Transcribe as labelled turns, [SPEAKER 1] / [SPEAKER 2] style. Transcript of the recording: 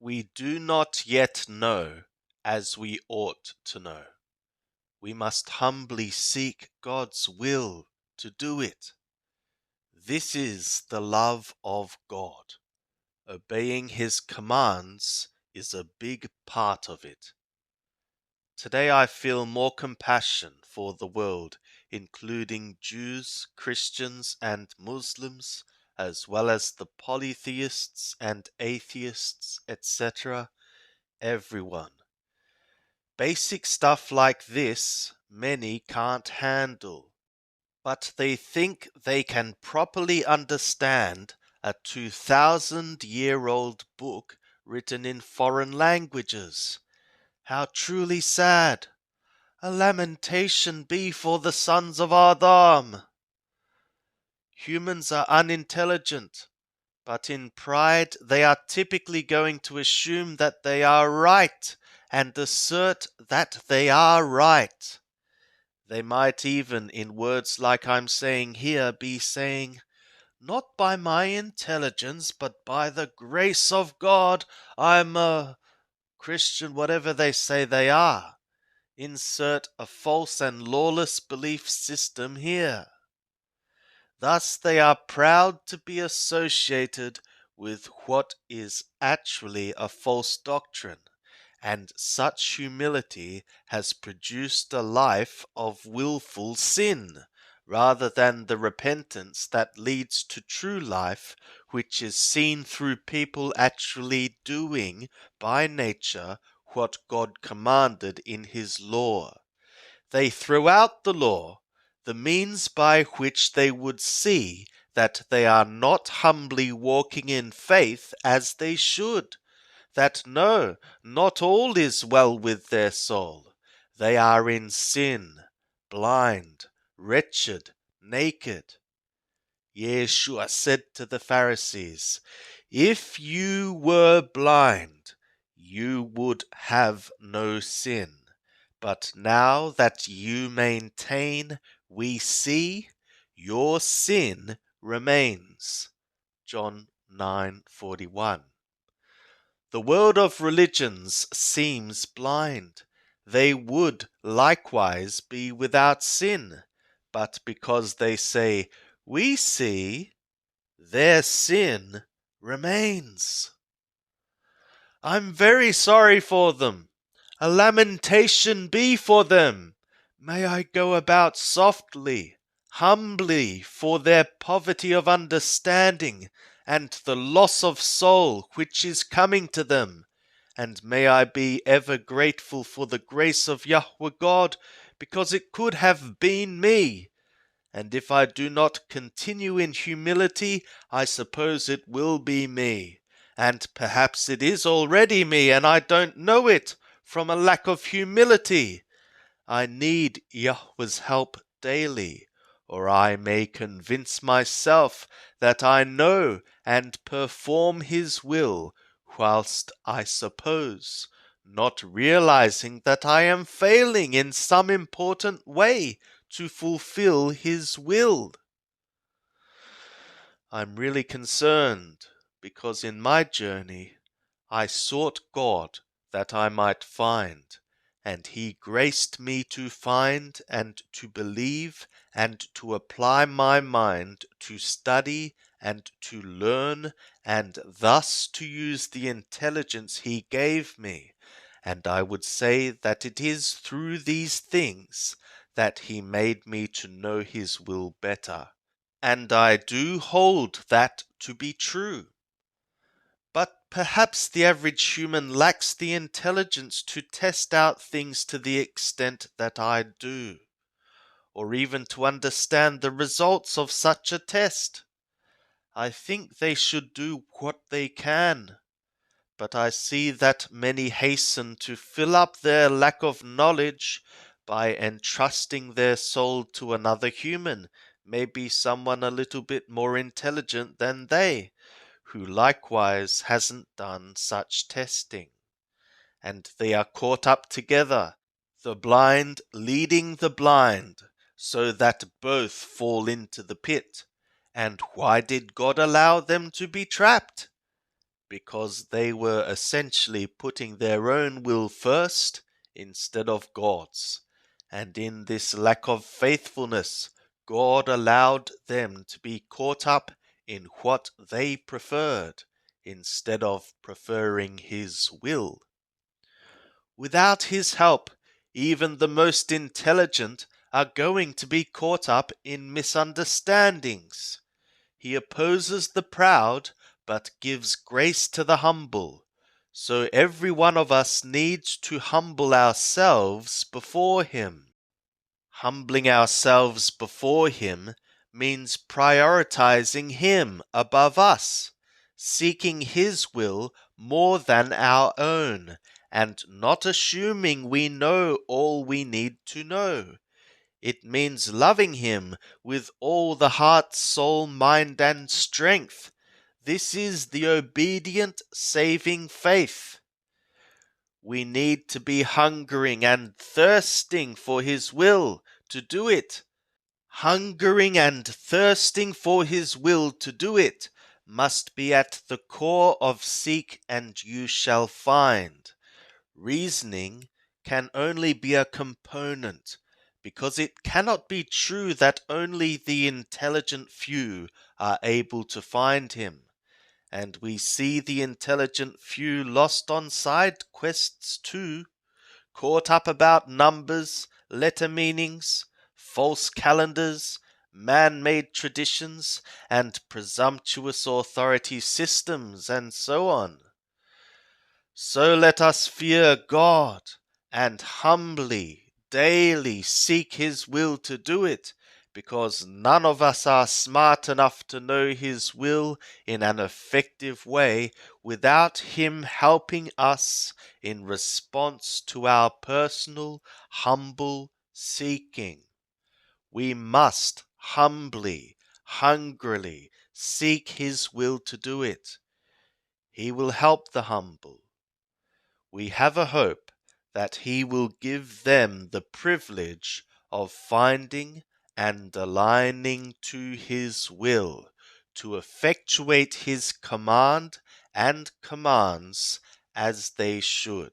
[SPEAKER 1] We do not yet know as we ought to know. We must humbly seek God's will to do it. This is the love of God. Obeying His commands is a big part of it. Today I feel more compassion for the world, including Jews, Christians, and Muslims, as well as the polytheists and atheists, etc. Everyone. Basic stuff like this, many can't handle, but they think they can properly understand a 2,000-year-old book written in foreign languages. How truly sad! A lamentation be for the sons of Adam. Humans are unintelligent, but in pride they are typically going to assume that they are right and assert that they are right. They might even, in words like I'm saying here, be saying, "Not by my intelligence, but by the grace of God, I'm a Christian," whatever they say they are. Insert a false and lawless belief system here. Thus they are proud to be associated with what is actually a false doctrine, and such humility has produced a life of willful sin, rather than the repentance that leads to true life, which is seen through people actually doing by nature what God commanded in His law. They throw out the law, the means by which they would see that they are not humbly walking in faith as they should, that no, not all is well with their soul. They are in sin, blind, wretched, naked. Yeshua said to the Pharisees, "If you were blind, you would have no sin. But now that you maintain, we see, your sin remains." John 9:41. The world of religions seems blind. They would likewise be without sin, but because they say, "We see," their sin remains. I'm very sorry for them. A lamentation be for them. May I go about softly, humbly, for their poverty of understanding and the loss of soul which is coming to them. And may I be ever grateful for the grace of Yahweh God, because it could have been me. And if I do not continue in humility, I suppose it will be me. And perhaps it is already me, and I don't know it, from a lack of humility. I need Yahweh's help daily, or I may convince myself that I know and perform His will, whilst I suppose, not realizing that I am failing in some important way to fulfill His will. I'm really concerned, because in my journey I sought God that I might find, and He graced me to find and to believe and to apply my mind to study and to learn, and thus to use the intelligence He gave me. And I would say that it is through these things that He made me to know His will better. And I do hold that to be true. But perhaps the average human lacks the intelligence to test out things to the extent that I do, or even to understand the results of such a test. I think they should do what they can, but I see that many hasten to fill up their lack of knowledge by entrusting their soul to another human, maybe someone a little bit more intelligent than they, who likewise hasn't done such testing. And they are caught up together, the blind leading the blind, so that both fall into the pit. And why did God allow them to be trapped? because they were essentially putting their own will first instead of God's. And in this lack of faithfulness, God allowed them to be caught up in what they preferred instead of preferring His will. Without His help, even the most intelligent are going to be caught up in misunderstandings. He opposes the proud, but gives grace to the humble. So every one of us needs to humble ourselves before Him. Humbling ourselves before Him means prioritizing Him above us, seeking His will more than our own, and not assuming we know all we need to know. It means loving Him with all the heart, soul, mind, and strength. This is the obedient, saving faith. We need to be hungering and thirsting for His will to do it. Hungering and thirsting for His will to do it must be at the core of seek and you shall find. Reasoning can only be a component, because it cannot be true that only the intelligent few are able to find Him. And we see the intelligent few lost on side quests too, caught up about numbers, letter meanings, false calendars, man-made traditions, and presumptuous authority systems, and so on. So let us fear God, and humbly, daily seek His will to do it, because none of us are smart enough to know His will in an effective way without Him helping us in response to our personal, humble seeking. We must humbly, hungrily seek His will to do it. He will help the humble. We have a hope that He will give them the privilege of finding and aligning to His will, to effectuate His command and commands as they should.